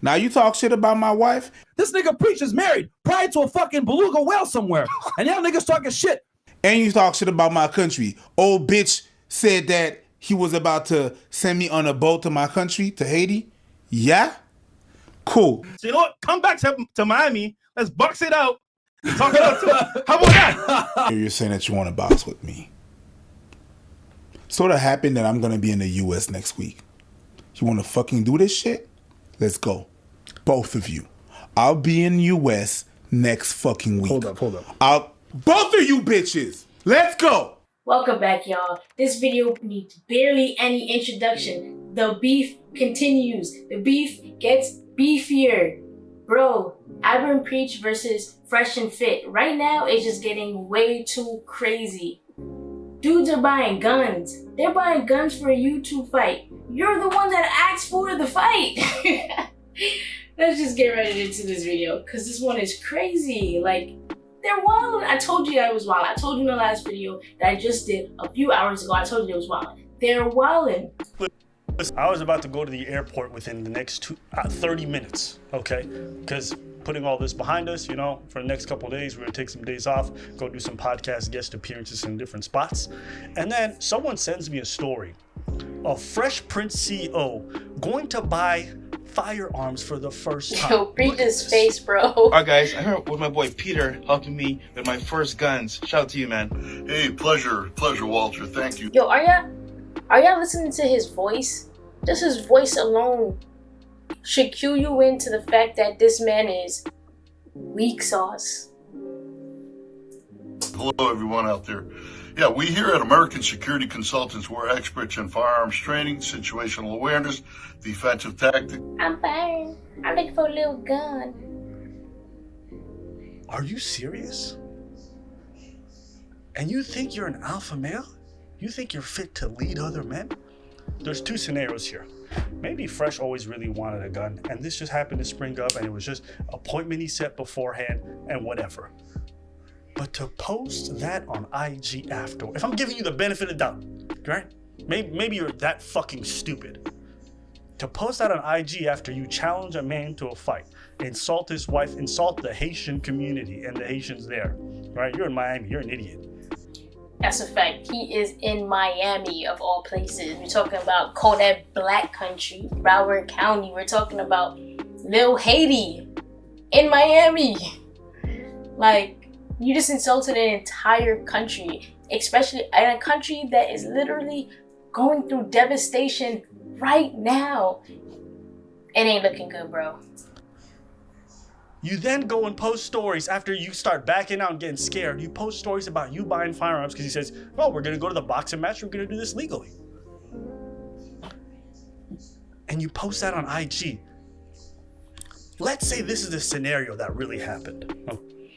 Now you talk shit about my wife? This nigga preacher's married, prior to a fucking beluga whale somewhere. And y'all niggas talking shit. And you talk shit about my country. Old bitch said that he was about to send me on a boat to my country, to Haiti. Yeah? Cool. So you know what? Come back to Miami. Let's box it out. Talk it out too. How about that? You're saying that you want to box with me. Sort of happened that I'm going to be in the U.S. next week. You want to fucking do this shit? Let's go. Both of you. I'll be in the U.S. next fucking week. Hold up. Both of you bitches. Let's go. Welcome back, y'all. This video needs barely any introduction. The beef continues. The beef gets beefier. Bro, Ivan Preach versus Fresh and Fit. Right now, it's just getting way too crazy. Dudes are buying guns. They're buying guns for a YouTube fight. You're the one that asked for the fight. Let's just get right into this video, because this one is crazy. Like, they're wild. I told you I was wild. I told you in the last video that I just did a few hours ago. I told you it was wild. They're wilding. I was about to go to the airport within the next 30 minutes, okay? Because putting all this behind us, you know, for the next couple of days, we're gonna take some days off, go do some podcast guest appearances in different spots. And then someone sends me a story of Fresh Prince CEO going to buy firearms for the first time. Yo, read this face, bro. All right, guys, I'm here with my boy Peter helping me with my first guns. Shout out to you, man. Hey, pleasure, Walter. Thank you. Yo, are y'all listening to his voice? Just his voice alone should cue you into the fact that this man is weak sauce. Hello, everyone out there. Yeah, we here at American Security Consultants, we're experts in firearms training, situational awareness, defensive tactics. I'm fine. I'm looking for a little gun. Are you serious? And you think you're an alpha male? You think you're fit to lead other men? There's two scenarios here. Maybe Fresh always really wanted a gun, and this just happened to spring up, and it was just an appointment he set beforehand, and whatever. But to post that on IG after, if I'm giving you the benefit of the doubt, right? Maybe you're that fucking stupid. To post that on IG after you challenge a man to a fight, insult his wife, insult the Haitian community and the Haitians there, right? You're in Miami, you're an idiot. That's a fact. He is in Miami, of all places. We're talking about Kodak Black Country, Broward County. We're talking about Lil Haiti in Miami. Like, you just insulted an entire country, especially in a country that is literally going through devastation right now. It ain't looking good, bro. You then go and post stories after you start backing out and getting scared. You post stories about you buying firearms because he says, oh, we're going to go to the boxing match. We're going to do this legally. And you post that on IG. Let's say this is the scenario that really happened.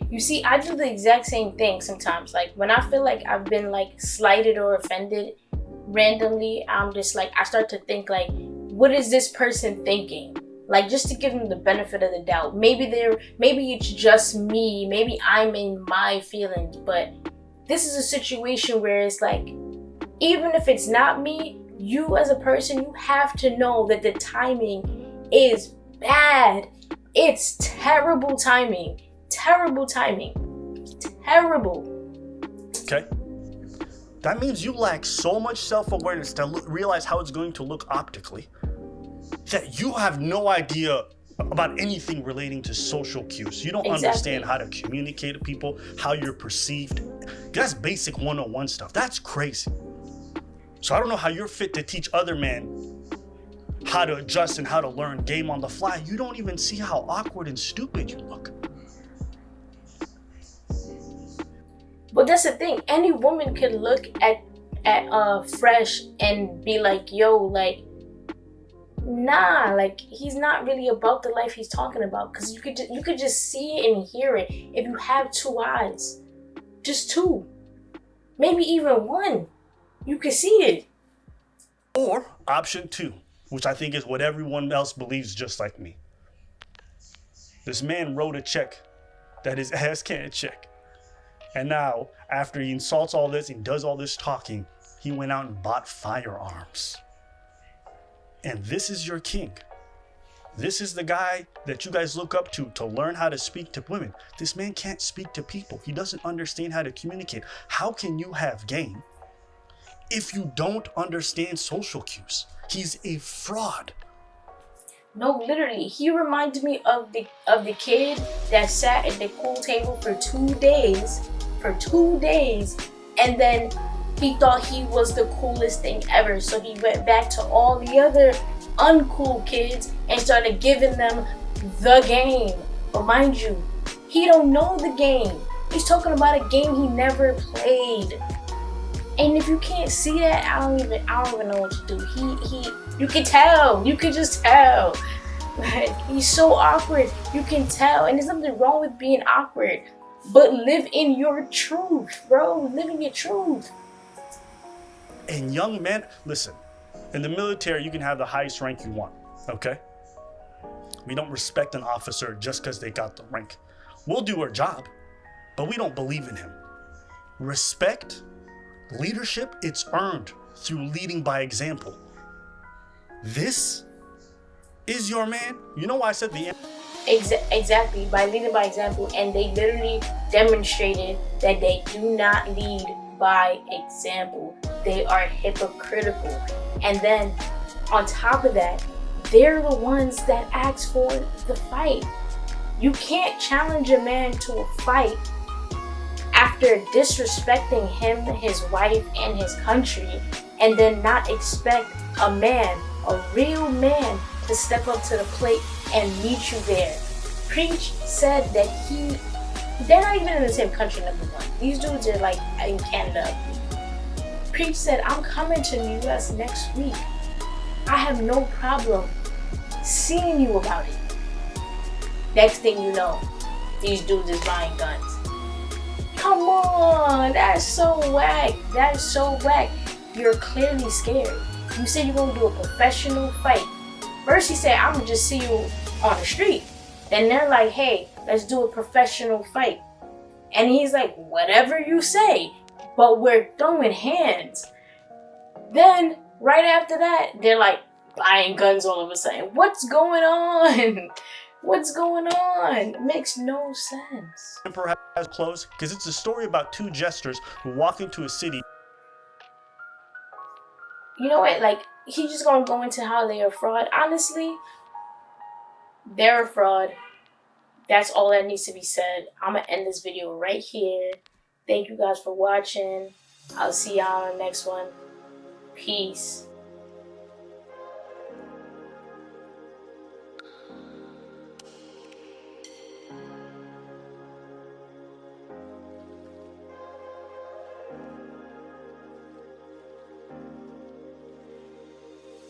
You see, I do the exact same thing sometimes. Like, when I feel like I've been like slighted or offended randomly, I'm just like, I start to think like, what is this person thinking? Like, just to give them the benefit of the doubt. Maybe it's just me. Maybe I'm in my feelings. But this is a situation where it's like, even if it's not me, you as a person, you have to know that the timing is bad. It's terrible timing. Terrible timing. Terrible. Okay. That means you lack so much self-awareness to realize how it's going to look optically that you have no idea about anything relating to social cues. You don't understand how to communicate to people, how you're perceived. That's basic 101 stuff. That's crazy. So I don't know how you're fit to teach other men how to adjust and how to learn game on the fly. You don't even see how awkward and stupid you look. But that's the thing. Any woman could look at Fresh and be like, yo, like, nah, like, he's not really about the life he's talking about. Because you could just see it and hear it if you have two eyes. Just two. Maybe even one. You could see it. Or option two, which I think is what everyone else believes just like me. This man wrote a check that his ass can't check. And now, after he insults all this and does all this talking, he went out and bought firearms. And this is your king. This is the guy that you guys look up to learn how to speak to women. This man can't speak to people. He doesn't understand how to communicate. How can you have game if you don't understand social cues? He's a fraud. No, literally, he reminded me of the kid that sat at the pool table for 2 days, and then he thought he was the coolest thing ever. So he went back to all the other uncool kids and started giving them the game. But mind you, he don't know the game. He's talking about a game he never played. And if you can't see that, I don't even know what to do. You can tell. You can just tell. He's so awkward. You can tell. And there's nothing wrong with being awkward. But live in your truth, bro. Live in your truth. And young men, listen, in the military, you can have the highest rank you want, okay? We don't respect an officer just because they got the rank. We'll do our job, but we don't believe in him. Respect, leadership, it's earned through leading by example. This is your man. You know why I said the Exactly, by leading by example. And they literally demonstrated that they do not lead by example. They are hypocritical. And then on top of that, they're the ones that ask for the fight. You can't challenge a man to a fight after disrespecting him, his wife, and his country, and then not expect a man, a real man, to step up to the plate and meet you there. Preach said that they're not even in the same country, number one. These dudes are like in Canada. Preach said, I'm coming to the US next week. I have no problem seeing you about it. Next thing you know, these dudes is buying guns. Come on, that's so whack. That's so whack. You're clearly scared. You said you're gonna do a professional fight. First he said, I'm gonna just see you on the street. Then they're like, hey, let's do a professional fight. And he's like, whatever you say, but we're throwing hands. Then right after that, they're like buying guns all of a sudden. What's going on? What's going on? It makes no sense. emperor has clothes, because it's a story about two jesters who walk into a city. You know what? Like, he's just gonna go into how they are fraud. Honestly, they're a fraud. That's all that needs to be said. I'm gonna end this video right here. Thank you guys for watching. I'll see y'all on the next one. Peace.